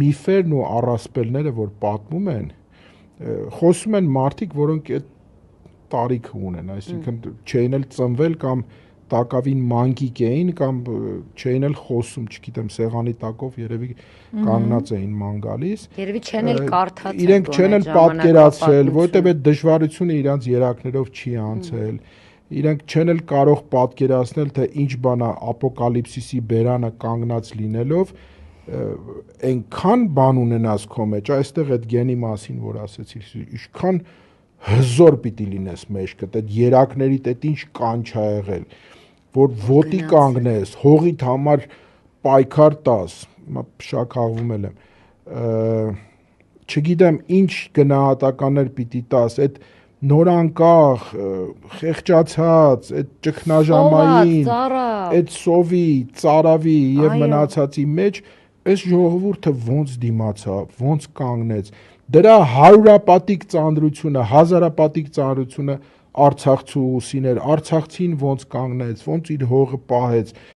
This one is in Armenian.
միֆերն ու առասպելները, որ պատմում են, խոսում են մարդիկ, որոնք այդ տարիքը ունեն, այսինքն չէին էլ ծնվել կամ տակավին մանկիկ էին կամ չէին էլ խոսում, չգիտեմ, սեղանի տակով երևի կանգնած էին ման գալիս։ Երևի չեն էլ կարդացել, իրենք չեն էլ պատկերացրել, որովհետև այդ դժվարությունը իրանց երակներով չի անցել։ Իրենք չեն էլ կարող պատկերացնել, թե ինչ բան է ապոկալիպսիսի բերանը կանգնած լինելով, այնքան բան ունենաս քո մեջ, այստեղ այդ գենի մասին, որ ասեցի, ինչքան հզոր պիտի լինես մեջքդ, այդ երակներիդ այդ ինչ կանչ ա եղել, որ ոտի կանգնես, հողիդ համար պայքար տաս, շաքաղվում եմ, չգիտեմ ինչ գնահատականներ պիտի տաս, այդ նորանկախ, խեղճացած, այդ ճգնաժամային, այդ սովի, ծարավի եւ մնացածի մեջ, այս ժողովուրդը ոնց դիմացավ, ոնց կանգնեց, դրա հարյուրապատիկ ծանրությունը, հազարապատիկ ծանրությունը Արցախցու ուսին էր, Արցախցին ոնց կանգնեց, ոնց իր հողը պահեց,